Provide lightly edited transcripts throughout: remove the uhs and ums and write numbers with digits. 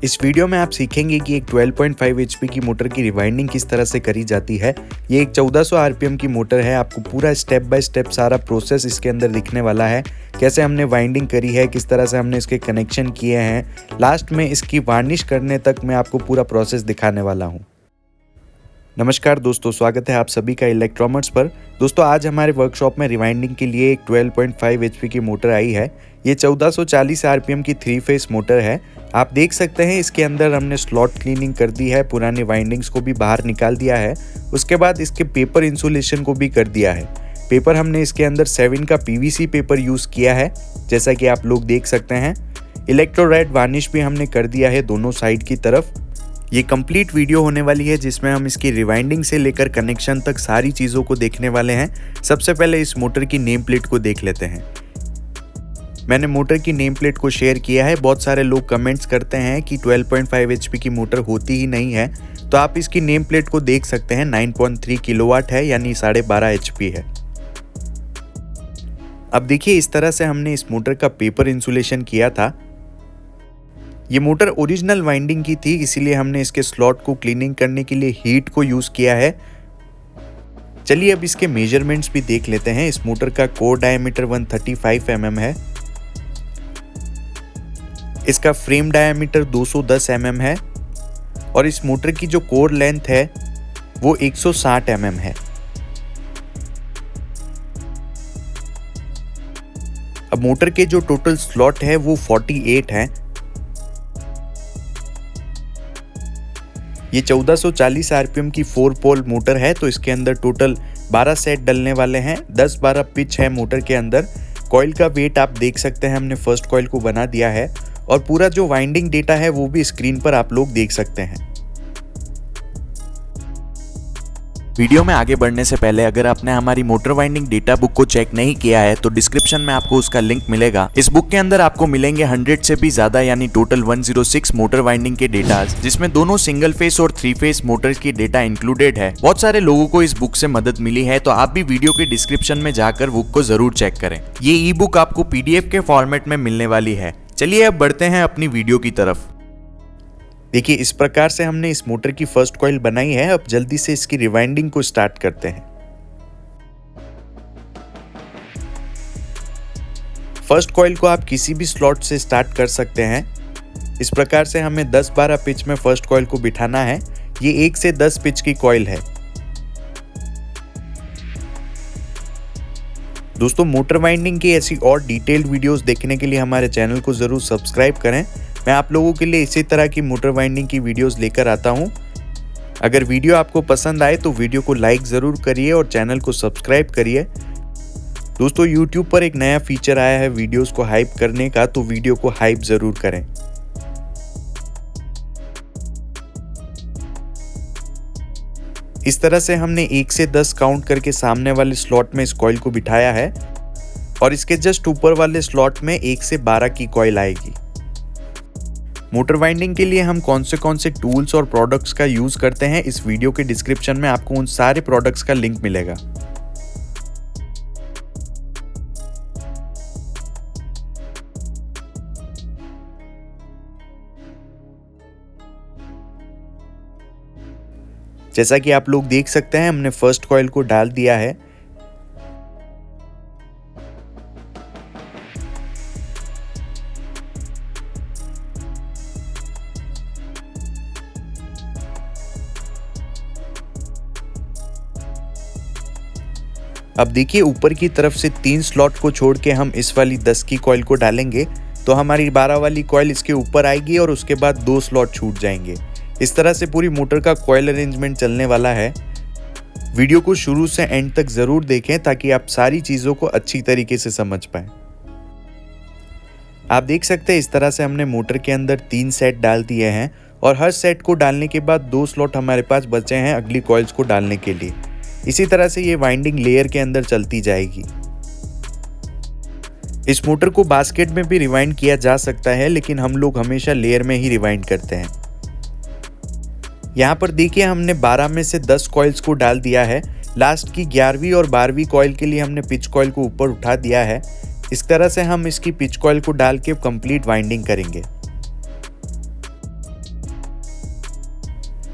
इस वीडियो में आप सीखेंगे कि एक 12.5 HP की मोटर की रिवाइंडिंग किस तरह से करी जाती है। ये एक 1400 RPM की मोटर है। आपको पूरा स्टेप बाय स्टेप सारा प्रोसेस इसके अंदर दिखने वाला है, कैसे हमने वाइंडिंग करी है, किस तरह से हमने इसके कनेक्शन किए हैं, लास्ट में इसकी वार्निश करने तक मैं आपको पूरा प्रोसेस दिखाने वाला हूँ। नमस्कार दोस्तों, स्वागत है आप सभी का इलेक्ट्रोमर्स पर। दोस्तों आज हमारे वर्कशॉप में रिवाइंडिंग के लिए एक 12.5 HP की मोटर आई है। ये 1440 RPM की 3 फेस मोटर है। आप देख सकते हैं इसके अंदर हमने स्लॉट क्लीनिंग कर दी है, पुरानी वाइंडिंग्स को भी बाहर निकाल दिया है। उसके बाद इसके पेपर इंसुलेशन को भी कर दिया है। पेपर हमने इसके अंदर 7 का PVC पेपर यूज़ किया है, जैसा कि आप लोग देख सकते हैं। इलेक्ट्रोराइड वार्निश भी हमने कर दिया है दोनों साइड की तरफ। ये कंप्लीट वीडियो होने वाली है जिसमें हम इसकी रिवाइंडिंग से लेकर कनेक्शन तक सारी चीज़ों को देखने वाले हैं। सबसे पहले इस मोटर की नेम प्लेट को देख लेते हैं। मैंने मोटर की नेम प्लेट को शेयर किया है। बहुत सारे लोग कमेंट्स करते हैं कि 12.5 HP की मोटर होती ही नहीं है, तो आप इसकी नेम प्लेट को देख सकते हैं। 9.3 किलोवाट है, यानी 12.5 HP है। अब देखिए इस तरह से हमने इस मोटर का पेपर इंसुलेशन किया था। ये मोटर ओरिजिनल वाइंडिंग की थी, इसीलिए हमने इसके स्लॉट को क्लीनिंग करने के लिए हीट को यूज़ किया है। चलिए अब इसके मेजरमेंट्स भी देख लेते हैं। इस मोटर का कोर डायमीटर 135 mm है। इसका फ्रेम डायमीटर 210 mm है और इस मोटर की जो कोर लेंथ है वो 160 mm है। अब मोटर के जो टोटल स्लॉट है वो 48 हैं। ये 1440 RPM की 4 पोल मोटर है, तो इसके अंदर टोटल 12 सेट डलने वाले हैं। 10-12 पिच है मोटर के अंदर। कॉइल का वेट आप देख सकते हैं, हमने फर्स्ट कॉइल को बना दिया है और पूरा जो वाइंडिंग डेटा है वो भी स्क्रीन पर आप लोग देख सकते हैं। वीडियो में आगे बढ़ने से पहले अगर आपने हमारी मोटर वाइंडिंग डेटा बुक को चेक नहीं किया है तो डिस्क्रिप्शन में आपको उसका लिंक मिलेगा। इस बुक के अंदर आपको मिलेंगे 100 से भी ज्यादा यानी टोटल 106 मोटर वाइंडिंग के डेटा, जिसमें दोनों सिंगल फेस और 3 फेस मोटर की डेटा इंक्लूडेड है। बहुत सारे लोगों को इस बुक से मदद मिली है, तो आप भी वीडियो के डिस्क्रिप्शन में जाकर बुक को जरूर चेक करें। ये ई बुक आपको PDF के फॉर्मेट में मिलने वाली है। चलिए अब बढ़ते हैं अपनी वीडियो की तरफ। देखिए इस प्रकार से हमने इस मोटर की फर्स्ट कॉइल बनाई है। अब जल्दी से इसकी रिवाइंडिंग को स्टार्ट करते हैं। फर्स्ट कॉइल को आप किसी भी स्लॉट से स्टार्ट कर सकते हैं। इस प्रकार से हमें 10-12 पिच में फर्स्ट कॉइल को बिठाना है। ये 1 से 10 पिच की कॉइल है। दोस्तों मोटर वाइंडिंग की ऐसी और डिटेल्ड वीडियोस देखने के लिए हमारे चैनल को जरूर सब्सक्राइब करें। मैं आप लोगों के लिए इसी तरह की मोटर वाइंडिंग की वीडियोस लेकर आता हूं। अगर वीडियो आपको पसंद आए तो वीडियो को लाइक ज़रूर करिए और चैनल को सब्सक्राइब करिए। दोस्तों YouTube पर एक नया फीचर आया है वीडियोस को हाइप करने का, तो वीडियो को हाइप ज़रूर करें। इस तरह से हमने 1 से 10 काउंट करके सामने वाले स्लॉट में इस कॉइल को बिठाया है और इसके जस्ट ऊपर वाले स्लॉट में 1 से 12 की कॉइल आएगी। मोटर वाइंडिंग के लिए हम कौन से टूल्स और प्रोडक्ट्स का यूज करते हैं, इस वीडियो के डिस्क्रिप्शन में आपको उन सारे प्रोडक्ट्स का लिंक मिलेगा। जैसा कि आप लोग देख सकते हैं, हमने फर्स्ट कॉइल को डाल दिया है। अब देखिए ऊपर की तरफ से 3 स्लॉट को छोड़ के हम इस वाली 10 की कॉइल को डालेंगे, तो हमारी 12 वाली कॉइल इसके ऊपर आएगी और उसके बाद 2 स्लॉट छूट जाएंगे। इस तरह से पूरी मोटर का कॉइल अरेंजमेंट चलने वाला है। वीडियो को शुरू से एंड तक जरूर देखें ताकि आप सारी चीज़ों को अच्छी तरीके से समझ पाएं। आप देख सकते हैं इस तरह से हमने मोटर के अंदर 3 सेट डाल दिए हैं और हर सेट को डालने के बाद 2 स्लॉट हमारे पास बचे हैं अगली कॉइल्स को डालने के लिए। इसी तरह से ये वाइंडिंग लेयर के अंदर चलती जाएगी। इस मोटर को बास्केट में भी रिवाइंड किया जा सकता है, लेकिन हम लोग हमेशा लेयर में ही रिवाइंड करते हैं। यहाँ पर देखिए हमने 12 में से 10 कॉइल्स को डाल दिया है। लास्ट की 11वीं और 12वीं कॉइल के लिए हमने पिच कॉइल को ऊपर उठा दिया है। इस तरह से हम इसकी पिच कॉइल को डाल के कंप्लीट वाइंडिंग करेंगे।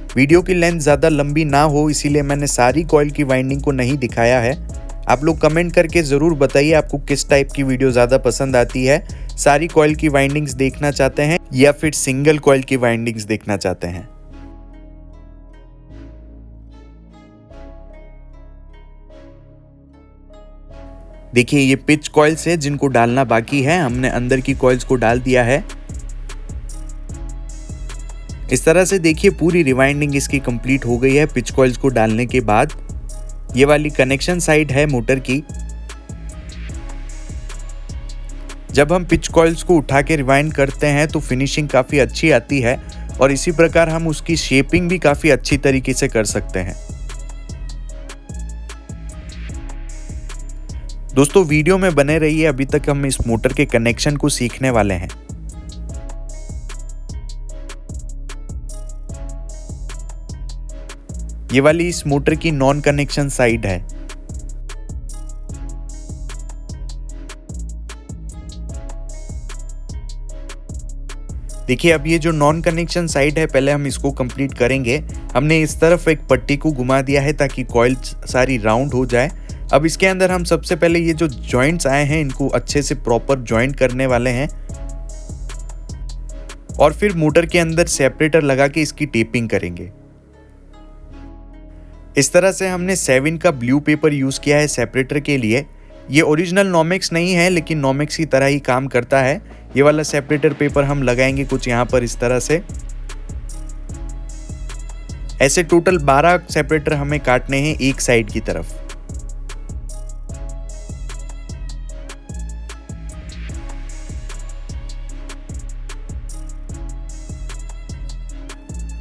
वीडियो की लेंथ ज़्यादा लंबी ना हो इसीलिए मैंने सारी कॉइल की वाइंडिंग को नहीं दिखाया है। आप लोग कमेंट करके ज़रूर बताइए आपको किस टाइप की वीडियो ज़्यादा पसंद आती है, सारी कॉइल की वाइंडिंग्स देखना चाहते हैं या फिर सिंगल कॉइल की वाइंडिंग्स देखना चाहते हैं। देखिए ये पिच कॉइल्स है जिनको डालना बाकी है, हमने अंदर की कॉइल्स को डाल दिया है। इस तरह से देखिए पूरी रिवाइंडिंग इसकी कंप्लीट हो गई है पिच कॉइल्स को डालने के बाद। ये वाली कनेक्शन साइड है मोटर की। जब हम पिच कॉइल्स को उठा के रिवाइंड करते हैं तो फिनिशिंग काफ़ी अच्छी आती है और इसी प्रकार हम उसकी शेपिंग भी काफ़ी अच्छी तरीके से कर सकते हैं। दोस्तों वीडियो में बने रहिए, अभी तक हम इस मोटर के कनेक्शन को सीखने वाले हैं। ये वाली इस मोटर की नॉन कनेक्शन साइड है। देखिए अब ये जो नॉन कनेक्शन साइड है पहले हम इसको कंप्लीट करेंगे। हमने इस तरफ एक पट्टी को घुमा दिया है ताकि कॉइल सारी राउंड हो जाए। अब इसके अंदर हम सबसे पहले ये जो जॉइंट्स आए हैं इनको अच्छे से प्रॉपर जॉइंट करने वाले हैं और फिर मोटर के अंदर सेपरेटर लगा के इसकी टेपिंग करेंगे। इस तरह से हमने 7 का ब्लू पेपर यूज किया है सेपरेटर के लिए। ये ओरिजिनल नॉमेक्स नहीं है लेकिन नॉमेक्स की तरह ही काम करता है। ये वाला सेपरेटर पेपर हम लगाएंगे कुछ यहाँ पर इस तरह से। ऐसे टोटल 12 सेपरेटर हमें काटने हैं एक साइड की तरफ।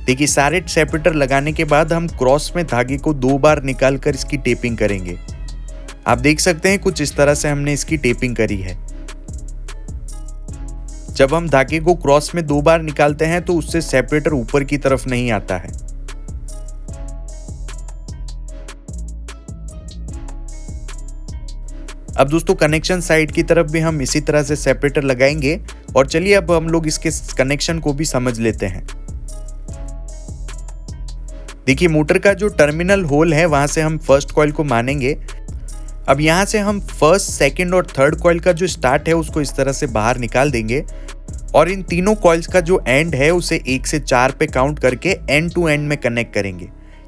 देखिए सारे सेपरेटर लगाने के बाद हम क्रॉस में धागे को 2 बार निकालकर इसकी टेपिंग करेंगे। आप देख सकते हैं कुछ इस तरह से हमने इसकी टेपिंग करी है। जब हम धागे को क्रॉस में 2 बार निकालते हैं तो उससे सेपरेटर ऊपर की तरफ नहीं आता है। अब दोस्तों कनेक्शन साइड की तरफ भी हम इसी तरह से सेपरेटर लगाएंगे और चलिए अब हम लोग इसके कनेक्शन को भी समझ लेते हैं। देखिए मोटर का जो टर्मिनल होल है वहां से हम फर्स्ट कॉइल को मानेंगे। अब यहां से हम फर्स्ट, सेकंड और थर्ड कॉइल का जो स्टार्ट है उसको इस तरह से बाहर निकाल देंगे और इन तीनों कॉइल्स का जो एंड है उसे 1 से 4 पे काउंट करके एंड टू एंड में कनेक्ट करेंगे।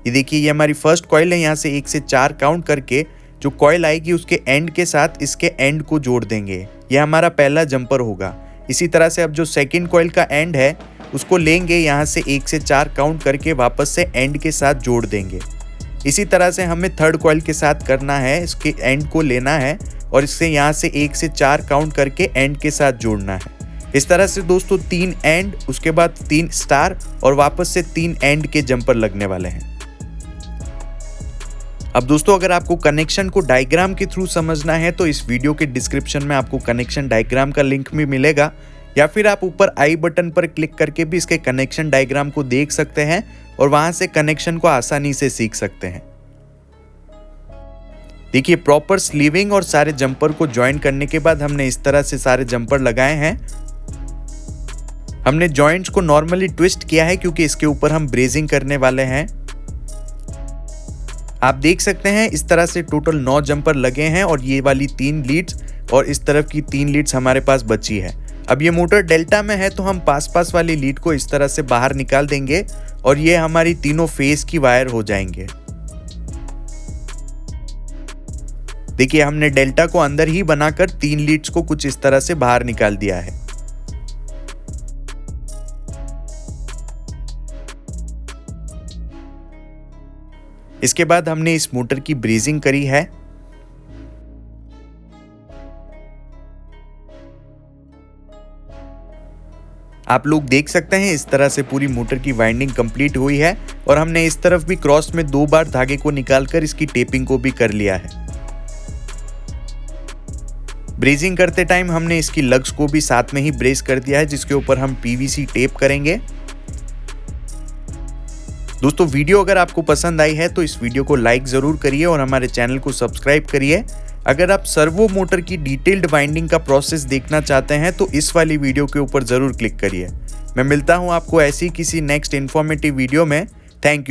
ये देखिए ये हमारी फर्स्ट कॉइल है, यहाँ से 1 से 4 काउंट करके जो कॉइल आएगी उसके एंड के साथ इसके एंड को जोड़ देंगे। ये हमारा पहला जंपर होगा। इसी तरह से अब जो सेकेंड कॉइल का एंड है उसको लेंगे, यहाँ से 1 से 4 काउंट करके वापस से एंड के साथ जोड़ देंगे। इसी तरह से हमें थर्ड कॉइल के साथ करना है, इसके एंड को लेना है और इससे यहाँ से 1 से 4 काउंट करके एंड के साथ जोड़ना है। इस तरह से दोस्तों 3 एंड, उसके बाद 3 स्टार और वापस से 3 एंड के जंपर लगने वाले हैं। अब दोस्तों अगर आपको कनेक्शन को डायग्राम के थ्रू समझना है तो इस वीडियो के डिस्क्रिप्शन में आपको कनेक्शन डायग्राम का लिंक भी मिलेगा या फिर आप ऊपर आई बटन पर क्लिक करके भी इसके कनेक्शन डायग्राम को देख सकते हैं और वहां से कनेक्शन को आसानी से सीख सकते हैं। देखिए प्रॉपर स्लीविंग और सारे जंपर को ज्वाइन करने के बाद हमने इस तरह से सारे जंपर लगाए हैं। हमने जॉइंट्स को नॉर्मली ट्विस्ट किया है क्योंकि इसके ऊपर हम ब्रेजिंग करने वाले हैं। आप देख सकते हैं इस तरह से टोटल 9 जंपर लगे हैं और ये वाली 3 लीड्स और इस तरफ की 3 लीड्स हमारे पास बची है। अब ये मोटर डेल्टा में है तो हम पास वाली लीड को इस तरह से बाहर निकाल देंगे और ये हमारी तीनों फेस की वायर हो जाएंगे। देखिए हमने डेल्टा को अंदर ही बनाकर 3 लीड्स को कुछ इस तरह से बाहर निकाल दिया है। इसके बाद हमने इस मोटर की ब्रेजिंग करी है। आप लोग देख सकते हैं इस तरह से पूरी मोटर की वाइंडिंग कंप्लीट हुई है और हमने इस तरफ भी क्रॉस में 2 बार धागे को निकालकर इसकी टेपिंग को भी कर लिया है। ब्रेजिंग करते टाइम हमने इसकी लग्स को भी साथ में ही ब्रेस कर दिया है जिसके ऊपर हम पीवीसी टेप करेंगे। दोस्तों वीडियो अगर आपको पसंद आई है तो इस वीडियो को लाइक जरूर करिए और हमारे चैनल को सब्सक्राइब करिए। अगर आप सर्वो मोटर की डिटेल्ड वाइंडिंग का प्रोसेस देखना चाहते हैं तो इस वाली वीडियो के ऊपर जरूर क्लिक करिए। मैं मिलता हूं आपको ऐसी किसी नेक्स्ट इन्फॉर्मेटिव वीडियो में। Thank you.